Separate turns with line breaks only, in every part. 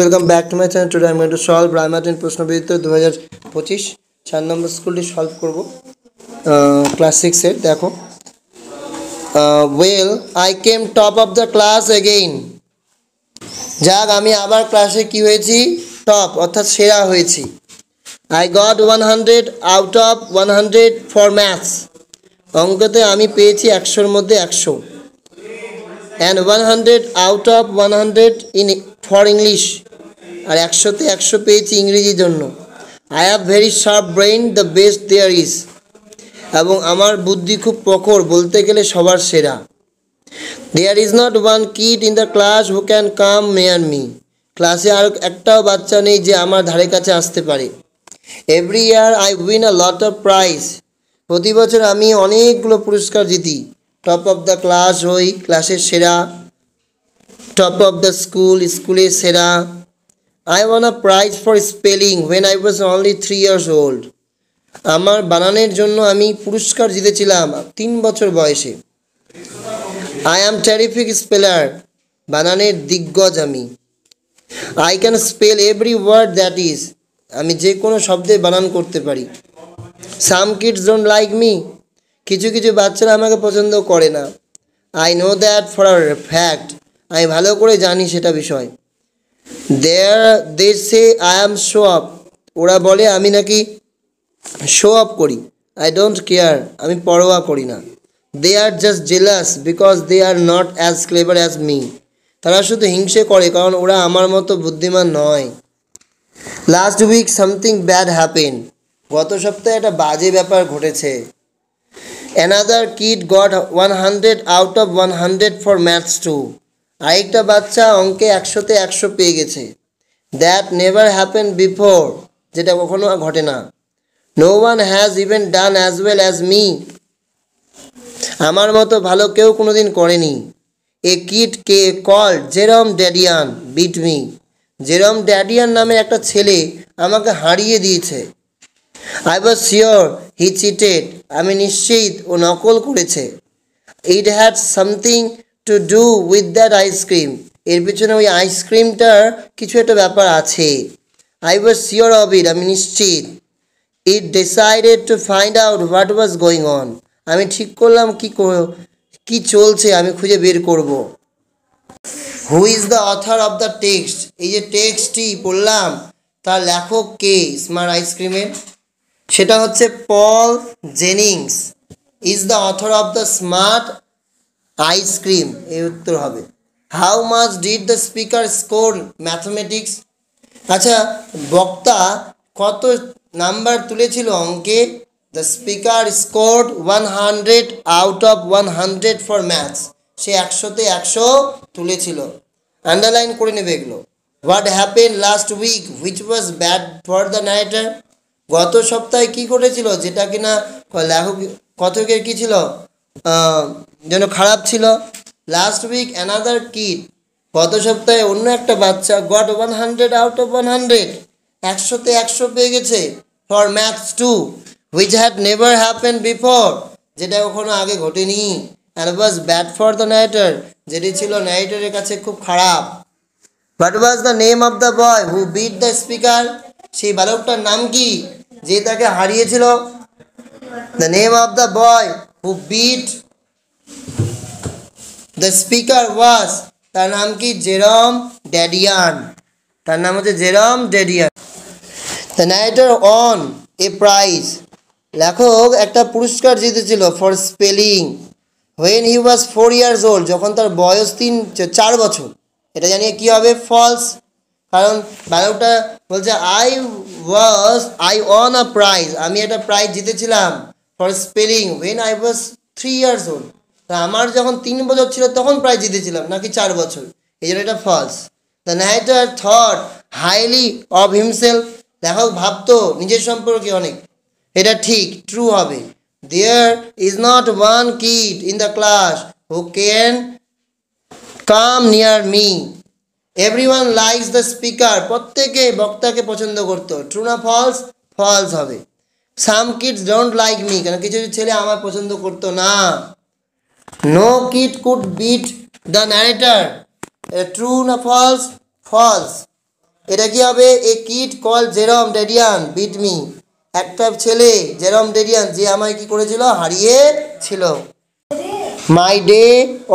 Welcome back to my channel. Today I am going to solve Raimartin প্রশ্নবিদ্যা 2025 4 নম্বর স্কুলটি solve করব class 6 এর দেখো well I came top of the class again যাক আমি আবার ক্লাসে কি হয়েছি টপ অর্থাৎ সেরা হয়েছি I got 100 out of 100 for maths অঙ্কতে আমি পেয়েছি 100 এর মধ্যে 100 and 100 out of 100 in for English আর 100 তে 100 পেয়েছি ইংরেজির জন্য I have very sharp brain the best there is এবং আমার বুদ্ধি খুব প্রখর বলতে গেলে সবার সেরা There is not one kid in the class who can come near me ক্লাসে আর একটাও বাচ্চা নেই যে আমার ধারে কাছে আসতে পারে Every year I win a lot of prize প্রতি বছর আমি অনেকগুলো পুরস্কার জিতি টপ অফ দ্য ক্লাস হই ক্লাসের সেরা টপ অফ দ্য স্কুল স্কুলের সেরা I won a prize for spelling when I was only 3 years old আমার বানানের জন্য আমি পুরস্কার জিতেছিলাম 3 বছর বয়সে I am terrific speller বানানের দিগ্গজ আমি I can spell every word that is আমি যে কোনো শব্দের বানান করতে পারি Some kids don't like me কিছু কিছু বাচ্চারা আমাকে পছন্দ করে না I know that for a fact আমি ভালো করে জানি সেটা বিষয় they say I am show up ওরা বলে আমি নাকি show up করি I don't care আমি পরোয়া করি না they are just jealous because they are not as clever as me তারা শুধু হিংসে করে কারণ ওরা আমার মতো বুদ্ধিমান নয় last week something bad happened গত সপ্তাহে একটা বাজে ব্যাপার ঘটেছে Another kid got 100 out of 100 for maths too আরেকটা বাচ্চা অঙ্কে 100 তে 100 পেয়ে গেছে That never happened before যেটা কখনো ঘটে না No one has even done as well as me আমার মতো ভালো কেউ কোনোদিন করেনি A kid called Jerome Dadian beat me Jerome Dadian নামে একটা ছেলে আমাকে হারিয়ে দিয়েছে I was sure he cheated আমি নিশ্চিত ও নকল করেছে It had something to do with that ice cream এর পিছনে ওই আইসক্রিমটার কিছু একটা ব্যাপার আছে I was sure of it আমি নিশ্চিত It decided to find out what was going on আমি ঠিক করলাম কি চলছে আমি খুঁজে বের করব Who is the author of the text এই যে টেক্সটটি পড়লাম তার লেখক কে স্মার্ট আইসক্রিমের সেটা হচ্ছে Paul Jennings is the author of the smart ice cream এই উত্তর হবে how much did the speaker score mathematics আচ্ছা বক্তা কত নাম্বার তুলেছিল অঙ্কে the speaker scored 100 out of 100 for maths সে 100-তে 100 তুলেছিল আন্ডারলাইন করে নেবে এগুলো what happen last week which was bad for the narrator গত সপ্তাহে কি ঘটেছিল যেটা কিনা লেখক কথকের কি ছিল যেন খারাপ ছিল লাস্ট উইক অ্যানাদার কিড গত সপ্তাহে অন্য একটা বাচ্চা গট 100 আউট অফ 100 100-তে 100 পেয়ে গেছে for maths to which had never happen before যেটা কখনো আগে ঘটেনি and was bad for the narrator যেটি ছিল নাইটারের কাছে খুব খারাপ what was the name of the boy who beat the speaker সেই বালকটার নাম কি যে তাকে হারিয়েছিল the name of the boy who beat the speaker was তার নাম কি জেরম ড্যাডিয়ান তার নাম হচ্ছে Jerome Dadian the narrator on a prize লেখক একটা পুরস্কার জিতেছিল for spelling when he was 4 years old যখন তার বয়স 4 বছর এটা জানিয়ে কি হবে ফলস কারণ বালকটা বলছে আই ওয়ান আ প্রাইজ আমি একটা প্রাইজ জিতেছিলাম for spelling when I was 3 years old তা আমার যখন 3 বছর ছিল তখন প্রাইজ জিতেছিলাম নাকি 4 বছর এই জন্য এটা false the narrator thought highly of himself লেখক ভাবতো নিজের সম্পর্কে অনেক এটা ঠিক ট্রু হবে there is not one kid in the class who can come near me everyone likes the speaker প্রত্যেকে বক্তাকে পছন্দ করতো ট্রু না ফলস ফলস হবে some kids don't like me কেন কিছু ছেলে আমার পছন্দ করতো না no kid could beat the narrator true না ফলস false এটা কি হবে? A kid call Jerome Dedian beat me, একটা ছেলে জেরম ডেডিয়ান যে আমায় কি করেছিল, হারিয়েছিল। My day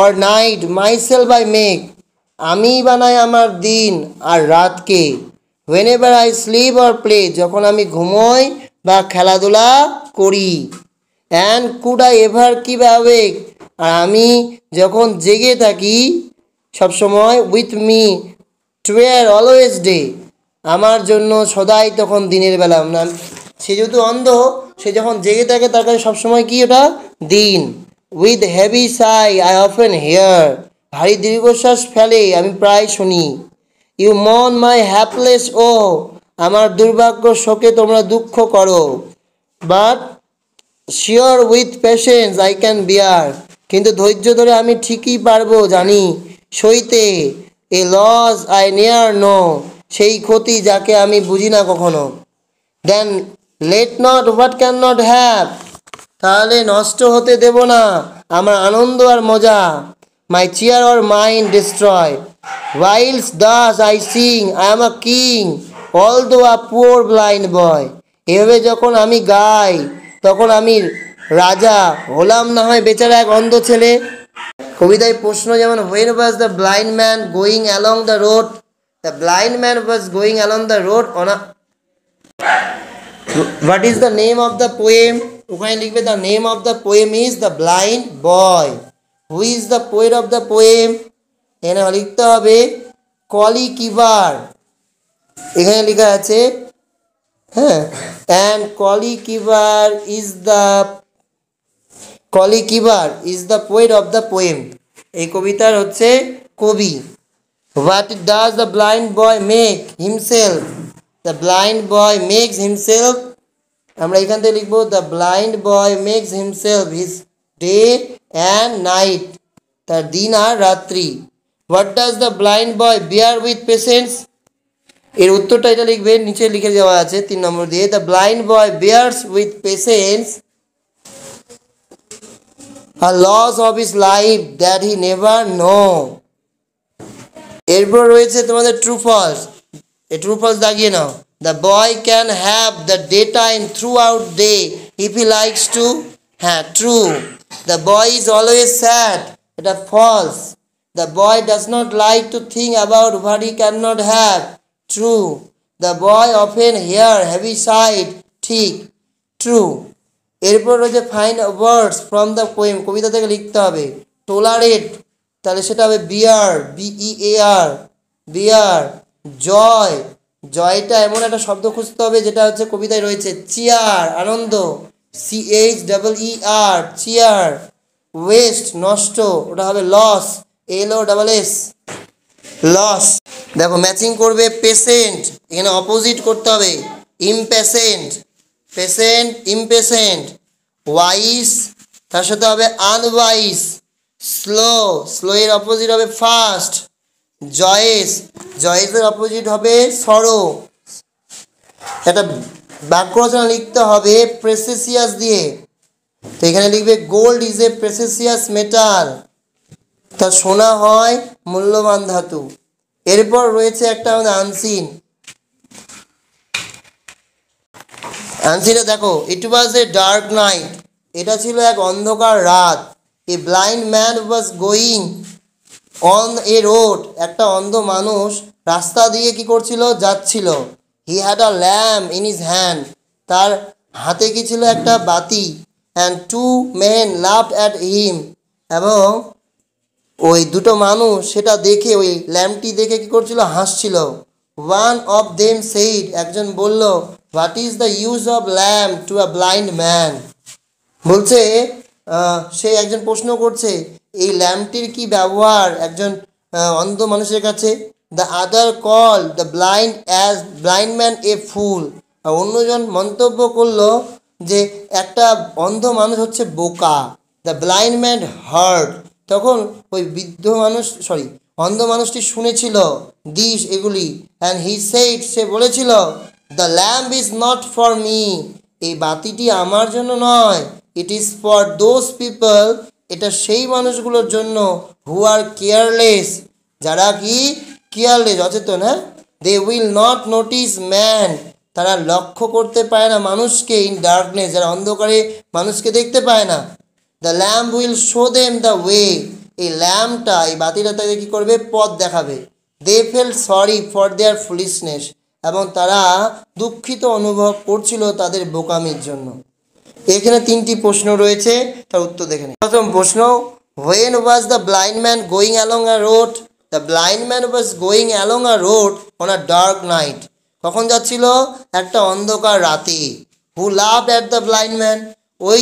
or night my self I make, আমি বানাই আমার দিন আর রাতকে। Whenever I sleep or play, যখন আমি ঘুমোই বা খেলাধুলা করি। And could I ever keep awake, আর আমি যখন জেগে থাকি সবসময়, with me tour always day, আমার জন্য সদাই তখন দিনের বেলা। না, সে যেহেতু অন্ধ, সে যখন জেগে থাকে তার কাছে সবসময় কি ওটা দিন। With heavy Sai I often hair, ভারী দীর্ঘশ্বাস ফেলে আমি প্রায় শুনি। ইউ মন মাই হ্যাপলেস ও, আমার দুর্ভাগ্য শোকে তোমরা দুঃখ করো। But sure with patience I can bear, কিন্তু ধৈর্য ধরে আমি ঠিকই পারবো জানি সইতে। A loss I ne'er know, সেই ক্ষতি যাকে আমি বুঝি না কখনো। Then let not what can not have, তাহলে নষ্ট হতে দেব না আমার আনন্দ আর মজা। My cheer or mind destroy, whilst thus I sing I am a king although a poor blind boy, এভাবে যখন আমি গাই তখন আমি রাজা হলাম না হয় বেচারা এক অন্ধ ছেলে। কবিতায় প্রশ্ন যেমন, when was the blind man going along the road, the blind man was going along the road on a, what is the name of the poem, ওখানে লিখবে the name of the poem is the blind boy. Who is the poet of the poem, এখানে লিখতে হবে কলি কিবার, এখানে লেখা আছে হ্যাঁ, and কলি কিবার is the poet of the poem, এই কবিতার হচ্ছে কবি। What does the blind boy make himself, the blind boy makes himself, আমরা এখান থেকে লিখবো the blind boy makes himself his day and night, তার দিন আর রাত্রি। What does the blind boy bear with patience, এর উত্তরটা এটা লিখবে, নিচে লিখে দেওয়া আছে 3 নম্বর দিয়ে, the blind boy bears with patience a loss of his life that he never know. এরপর রয়েছে তোমাদের ট্রু ফলস, এই ট্রু ফলস দাগিয়ে নাও। The boy can have the daytime throughout day if he likes to, হ্যাঁ true. The boy is always sad, এটা false. The boy does not like to think about what he cannot have, true. The boy often hear heavy sighed, ঠিক, true. এরপর রয়েছে find words from the poem, কবিতা থেকে লিখতে হবে। টোলারেট, তাহলে সেটা হবে বিয়ার, BEAR, বিয়ার। জয়, জয়টা এমন একটা শব্দ খুঁজতে হবে যেটা হচ্ছে কবিতায় রয়েছে। চিয়ার, আনন্দ, CHEER, চিয়ার। ওয়েস্ট, নষ্ট, ওটা হবে লস, LOSS, লস। দেখো ম্যাচিং করবে। পেশেন্ট, এখানে অপোজিট করতে হবে, ইমপেশেন্ট, পেশেন্ট ইমপেশেন্ট। ওয়াইস, তার সাথে হবে আনওয়াইস। স্লো, স্লো এর অপোজিট হবে ফাস্ট। জয়েস, জয়েসের অপোজিট হবে সরো। একটা বাক্য রচনা লিখতে হবে প্রেসিয়াস দিয়ে, তো এখানে লিখবে gold is a precious metal, তা সোনা হয় মূল্যবান ধাতু। এরপর রয়েছে একটা আমাদের আনসিন, আনসিনে দেখো, ইট ওয়াজ এ ডার্ক নাইট, এটা ছিল এক অন্ধকার রাত। A blind man was going on a road, একটা অন্ধ মানুষ রাস্তা দিয়ে কি করছিল, যাচ্ছিল। He had a lamp in his hand, তার হাতে কি ছিল, একটা বাতি। And two men laughed at him, এবং ওই দুটো মানুষ সেটা দেখে, ওই ল্যাম্পটি দেখে কি করছিল, হাসছিল। ওয়ান অফ দেম সেইড, একজন বলল, what is the use of lamp to a blind man, বলছে সে একজন প্রশ্ন করছে এই ল্যাম্পটির কি ব্যবহার একজন অন্ধ মানুষের কাছে। The other call the blind man a fool, অন্যজন মন্তব্য করলো যে একটা অন্ধ মানুষ হচ্ছে বোকা। দ্য ব্লাইন্ড ম্যান হার্ড, তখন ওই অন্ধ মানুষটি শুনেছিল দিস, এগুলি। অ্যান্ড হি সেইড, সে বলেছিল, the lamp is not for me, এই বাতিটি আমার জন্য নয়। It is for those people, এটা সেই মানুষগুলোর জন্য হু আর কেয়ারলেস, যারা কি কেয়ারলেস, অচেতন, হ্যাঁ, they will not notice man, তারা লক্ষ্য করতে পারে না মানুষকে, ইন ডার্কনেস, যারা অন্ধকারে মানুষকে দেখতে পায় না। The lamp will show them the way, এই ল্যাম্পটা, এই বাতিটা তাদের কী করবে, পথ দেখাবে। They fell sorry for their foolishness, এবং তারা দুঃখিত অনুভব করছিল তাদের বোকামির জন্য। এখানে তিনটি প্রশ্ন রয়েছে, তার উত্তর দেখে নিই। প্রথম প্রশ্ন, when was the blind man going along a road? The blind man was going along a road on a dark night. কখন যাচ্ছিল? একটা অন্ধকার রাতে। Who laughed at the blind man? ওই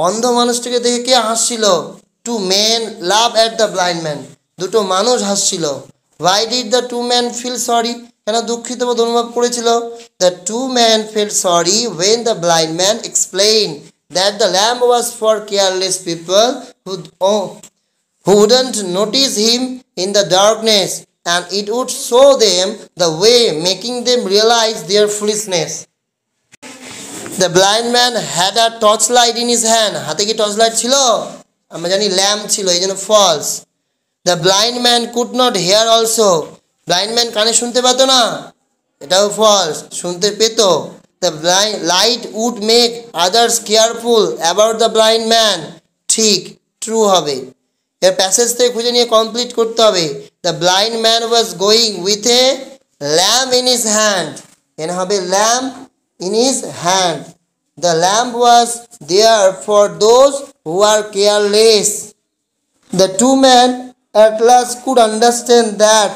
অন্ধ মানুষটিকে দেখে কে হাসছিল? Two men laugh at the blind man, দুটো মানুষ হাসছিল। Why did the two man feel sorry? কেন দুঃখিত বোধ অনুভব করেছিল? The two man feel sorry when the blind man explain that the lamp was for careless people who wouldn't notice him in the darkness, and it would show them the way, making them realize their foolishness. The blind man had a torchlight in his hand. হাতে কি torchlight ছিল? আমরা জানি lamp ছিল, এই জন্য false. The blind man could not hear also. Blind man কানে শুনতে পেত না, এটাও ফলস, শুনতে পেত। The blind light would make others careful about the blind man. ঠিক, ট্রু হবে। এর প্যাসেজ থেকে খুঁজে নিয়ে কমপ্লিট করতে হবে। The blind man was going with a lamp in his hand, এখানে হবে lamp in his hand. The lamp was there for those who are careless. The two man at last could understand that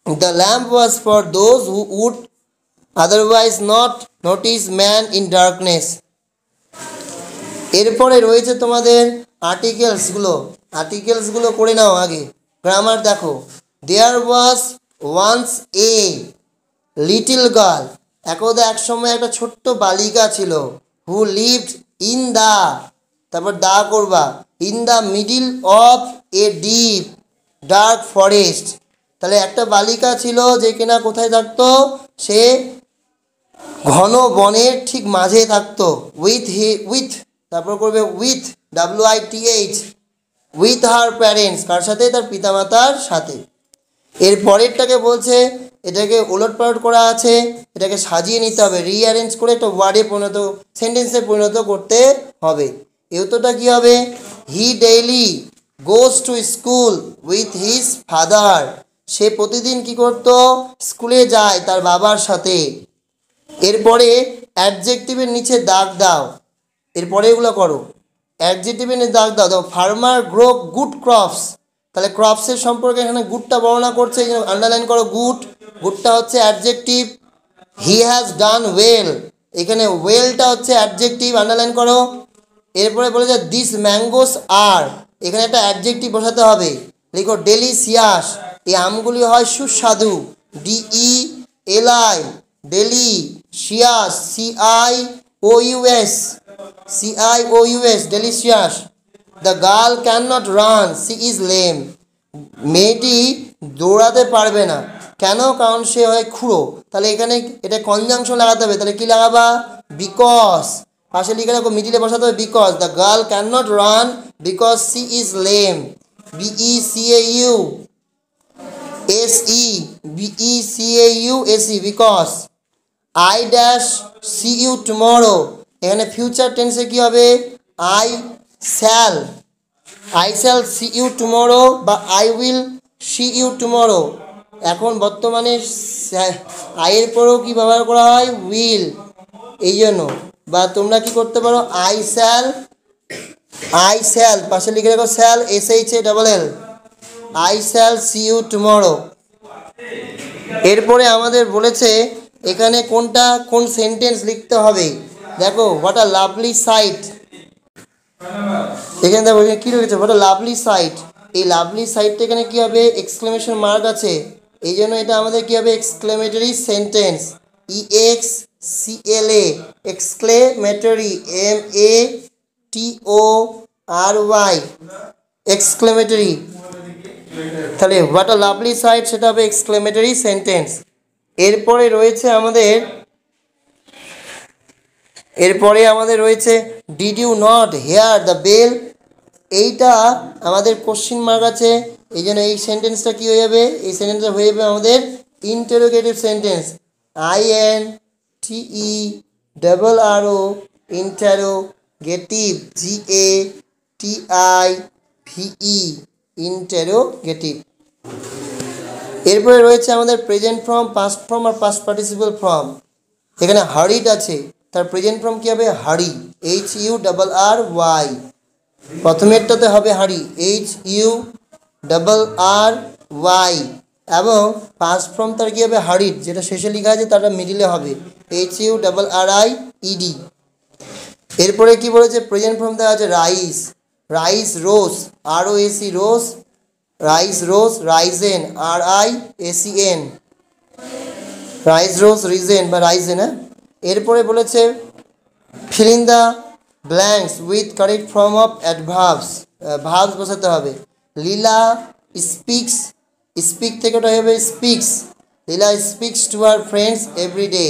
the lamp was for those who would otherwise not notice man in darkness. এরপরে রয়েছে তোমাদের আর্টিকেলসগুলো করে নাও আগে। Grammar দেখো, দেয়ার was once a little girl, একদা এক সময় একটা ছোট্ট বালিকা ছিল। হু লিভড ইন দ্য, তারপর দা করবা, in the middle of a deep dark forest. তাহলে একটা বালিকা ছিল যে কিনা কোথায় থাকতো? সে ঘন বনের ঠিক মাঝে থাকতো। উইথ তারপর করবে with, WITH, with her parents, কার সাথে? তার পিতামাতার সাথে। এর পরেরটাকে বলছে এটাকে ওলটপালট করা আছে, এটাকে সাজিয়ে নিতে হবে, রিঅ্যারেঞ্জ করে একটা ওয়ার্ডে পরিণত, সেন্টেন্সে পরিণত করতে হবে। এই উত্তরটা কী হবে? He daily goes to school with his father, সে প্রতিদিন কি করত? স্কুলে যায় তার বাবার সাথে। এরপরে অ্যাডজেক্টিভের নিচে দাগ দাও, এরপরে এগুলো করো। অ্যাডজেক্টিভের নিচে দাগ দাও, দাও ফার্মার গ্রো গুড ক্রপস, তাহলে ক্রপসের সম্পর্কে এখানে গুডটা বর্ণনা করছে, এই জন্য আন্ডারলাইন করো গুড। গুডটা হচ্ছে adjective. He has done well, এখানে ওয়েলটা হচ্ছে অ্যাডজেক্টিভ, আন্ডারলাইন করো। এরপরে বলে যে দিস ম্যাঙ্গোস আর, এখানে একটা অ্যাডজেক্টিভ বসাতে হবে, লিখো ডেলিসিয়াস, এই আমগুলি হয় সুস্বাদু, DELI, delicious, CIOUS, delicious. The girl can not run, she is lame, মেয়েটি দৌড়াতে পারবে না, কেন? কারণ সে হয় খুঁড়ো। তাহলে এখানে এটা কনজাংশন লাগাতে হবে, তাহলে কি লাগাবা? বিকজ, পাশে লিখে রাখো, মিডিলে বসাতে হবে because. The girl can not run because she is lame, BECAUSE, because. I dash see you tomorrow, এখানে ফিউচার টেন্সে কি হবে? I shall see you tomorrow বা I will see you tomorrow। এখন বর্তমানে আয়ের পরেও কি ব্যবহার করা হয়? উইল, এই জন্য। বা তোমরা কি করতে পারো? I shall পাশে লিখে রাখো shall, SHALL, I shall see you tomorrow। এরপরে আমাদের বলেছে এখানে কোন সেন্টেন্স লিখতে হবে। দেখো, হোয়াট আ লাভলি সাইট, এখানে দেখো কী রয়েছে, হোয়াট আ লাভলি সাইট। এই লাভলি সাইটটা এখানে কী হবে? এক্সক্লেমেশন মার্ক আছে, এই জন্য এটা আমাদের কী হবে? Exclamatory sentence, EXCLA, exclamatory, MATORY, exclamatory. তাহলে হোয়াট আ লাভলি সাইট সেটা হবে এক্সক্লেমেটরি সেন্টেন্স। এরপরে রয়েছে did you not hear the bell, এইটা আমাদের কোশ্চিন মার্ক আছে, এই জন্য এই সেন্টেন্সটা কী হয়ে যাবে? এই সেন্টেন্সটা হয়ে যাবে আমাদের interrogative sentence INTERRO interrogative GATIVE interrogative. এরপরে রয়েছে আমাদের প্রেজেন্ট ফর্ম, পাস্ট ফর্ম আর পাস্ট পার্টিসিপল ফর্ম। এখানে হারিড আছে, তার প্রেজেন্ট ফর্ম কী হবে? হারি, HURRY। প্রথমেরটাতে হবে হারি, HURRY, এবং পাস্ট ফর্ম তার কী হবে? হারিড, যেটা শেষে লেখা আছে তারটা মিডিলে হবে HURRIED। এরপরে কি বলেছে? প্রেজেন্ট ফর্ম দেওয়া আছে রাইস, রাইস রোজ, ROAC রোজ, রাইস রোজ, রাইজেন RIACN, রাইস রোজ রিজেন বা রাইজেন। হ্যাঁ, এরপরে বলেছে fill in the blanks with correct form of adverbs, verbs বসাতে হবে। লীলা স্পিক্স, স্পিক থেকে ওটা হবে speaks, Leela speaks to her friends every day.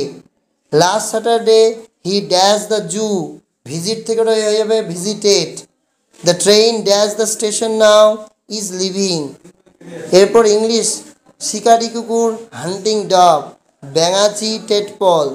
Last Saturday he dash the zoo, visit থেকে ওটা হয়ে যাবে visited. The train dash the station now is leaving. এরপর ইংলিশ শিকারি কুকুর, হান্টিং ডগ, ব্যাঙাচি টেডপল,